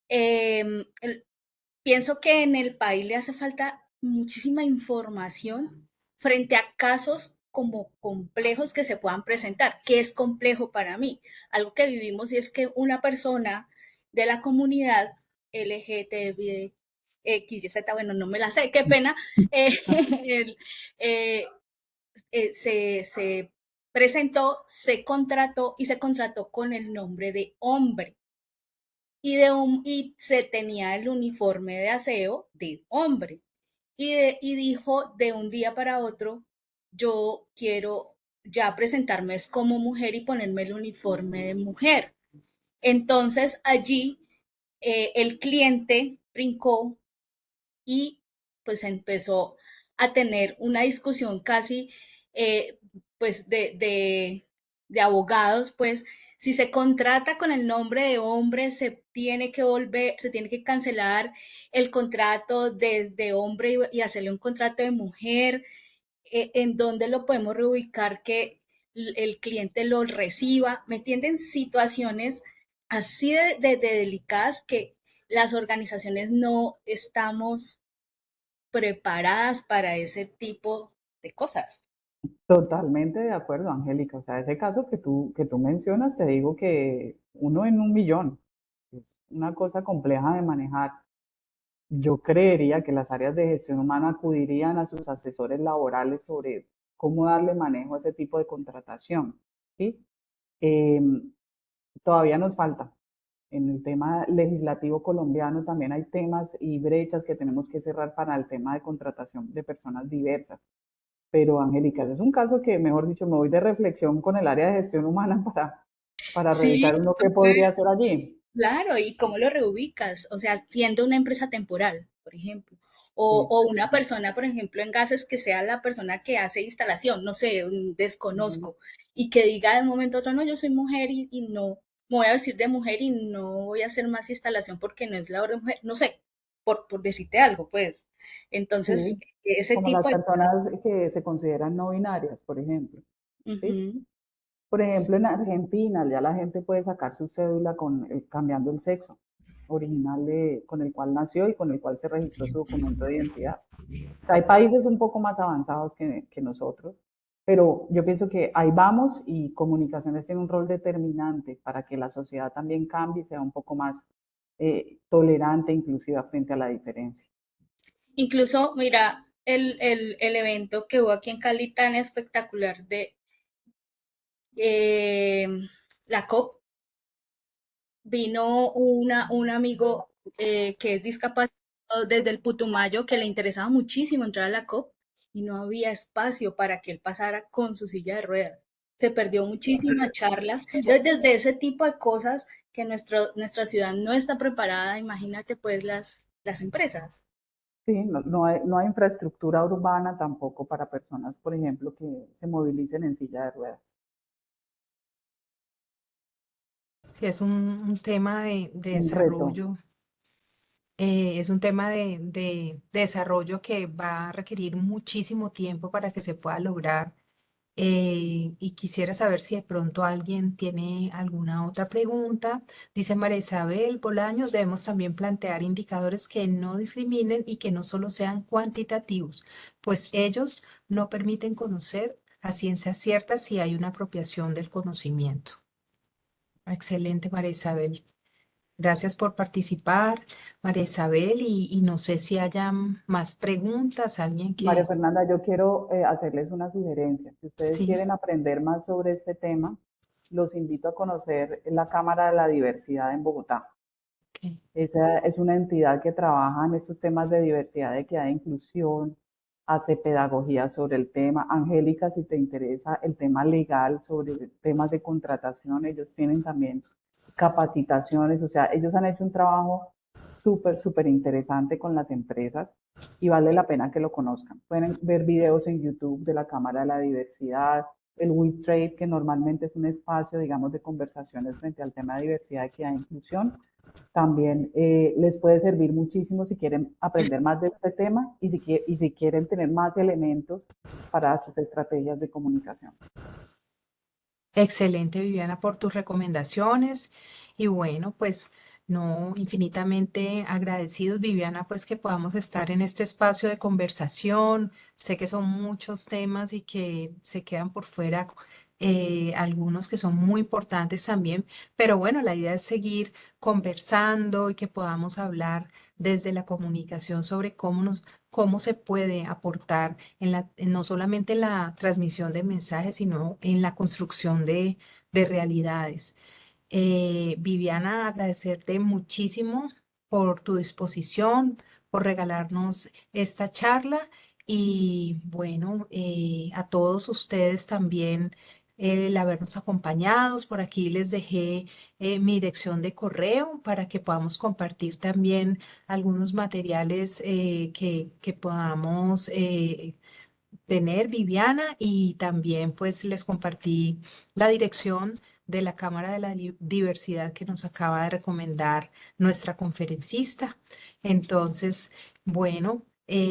el, pienso que en el país le hace falta muchísima información frente a casos como complejos que se puedan presentar. ¿Qué es complejo para mí? Algo que vivimos y es que una persona de la comunidad LGTB, X, Y, Z, bueno, no me la sé, qué pena, el, eh, se presentó, se contrató y se contrató con el nombre de hombre. Y se tenía el uniforme de aseo de hombre. Y dijo de un día para otro, yo quiero ya presentarme como mujer y ponerme el uniforme de mujer. Entonces allí el cliente brincó y pues empezó a tener una discusión casi eh, pues de abogados, pues si se contrata con el nombre de hombre, se tiene que cancelar el contrato de hombre y hacerle un contrato de mujer, en donde lo podemos reubicar que el cliente lo reciba, ¿me entienden? Situaciones así de delicadas que las organizaciones no estamos preparadas para ese tipo de cosas. Totalmente de acuerdo, Angélica. O sea, ese caso que tú mencionas, te digo que uno en un millón es una cosa compleja de manejar. Yo creería que las áreas de gestión humana acudirían a sus asesores laborales sobre cómo darle manejo a ese tipo de contratación, ¿sí? Em, Todavía nos falta. En el tema legislativo colombiano también hay temas y brechas que tenemos que cerrar para el tema de contratación de personas diversas. Pero, Angélica, ese es un caso que, mejor dicho, me voy de reflexión con el área de gestión humana para Sí, revisar uno qué súper. podría hacer allí. Claro, ¿y cómo lo reubicas? O sea, siendo una empresa temporal, por ejemplo, Sí, o una persona, por ejemplo, en gases que sea la persona que hace instalación, no sé, ujú, desconozco, y que diga de un momento a otro, no, yo soy mujer y no, me voy a vestir de mujer y no voy a hacer más instalación porque no es labor de mujer, no sé, por decirte algo, pues. Entonces, sí, ese como tipo las de cosas. personas que se consideran no binarias, por ejemplo, ¿sí? Ujú. Por ejemplo, en Argentina ya la gente puede sacar su cédula cambiando el sexo original con el cual nació y con el cual se registró su documento de identidad. O sea, hay países un poco más avanzados que nosotros, pero yo pienso que ahí vamos y comunicaciones tiene un rol determinante para que la sociedad también cambie y sea un poco más tolerante e inclusiva frente a la diferencia. Incluso, mira, el evento que hubo aquí en Cali tan espectacular de eh, la COP, vino un amigo que es discapacitado desde el Putumayo, que le interesaba muchísimo entrar a la COP y no había espacio para que él pasara con su silla de ruedas. Se perdió muchísimas charlas. Entonces, desde ese tipo de cosas que nuestra ciudad no está preparada, imagínate pues las empresas. Sí, no hay infraestructura urbana tampoco para personas, por ejemplo, que se movilicen en silla de ruedas. Sí, es un tema de Un reto. desarrollo. Es un tema de desarrollo que va a requerir muchísimo tiempo para que se pueda lograr. Y quisiera saber si de pronto alguien tiene alguna otra pregunta. Dice María Isabel Bolaños, debemos también plantear indicadores que no discriminen y que no solo sean cuantitativos, pues ellos no permiten conocer a ciencia cierta si hay una apropiación del conocimiento. Excelente, María Isabel. Gracias por participar, María Isabel, y no sé si haya más preguntas, alguien María que Fernanda, yo quiero hacerles una sugerencia. Si ustedes sí, quieren aprender más sobre este tema, los invito a conocer la Cámara de la Diversidad en Bogotá. ok, Esa es una entidad que trabaja en estos temas de diversidad, equidad e inclusión, hace pedagogía sobre el tema. Angélica, si te interesa el tema legal sobre temas de contratación, ellos tienen también capacitaciones, o sea, ellos han hecho un trabajo súper, súper interesante con las empresas y vale la pena que lo conozcan. Pueden ver videos en YouTube de la Cámara de la Diversidad, el WeTrade, que normalmente es un espacio, digamos, de conversaciones frente al tema de diversidad, equidad e inclusión también les puede servir muchísimo si quieren aprender más de este tema y si quieren tener más elementos para sus estrategias de comunicación. excelente, Viviana, por tus recomendaciones. Y bueno, pues no, infinitamente agradecidos, Viviana, pues que podamos estar en este espacio de conversación. Sé que son muchos temas y que se quedan por fuera. Algunos que son muy importantes también, pero bueno, la idea es seguir conversando y que podamos hablar desde la comunicación sobre cómo se puede aportar no solamente en la transmisión de mensajes, sino en la construcción de realidades. Viviana, agradecerte muchísimo por tu disposición, por regalarnos esta charla y bueno, a todos ustedes también el habernos acompañado. Por aquí les dejé mi dirección de correo para que podamos compartir también algunos materiales que podamos tener, Viviana, y también pues les compartí la dirección de la Cámara de la Diversidad que nos acaba de recomendar nuestra conferencista. Entonces, bueno,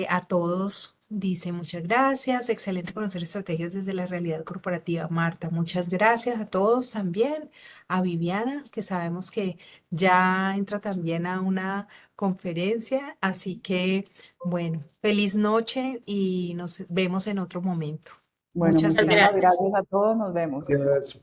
a todos dice muchas gracias, excelente conocer estrategias desde la realidad corporativa. Marta, muchas gracias a todos también, a Viviana, que sabemos que ya entra también a una conferencia, así que bueno, feliz noche y nos vemos en otro momento. Bueno, Muchas Muchas muchísimas gracias. gracias. gracias a todos, nos vemos. Gracias.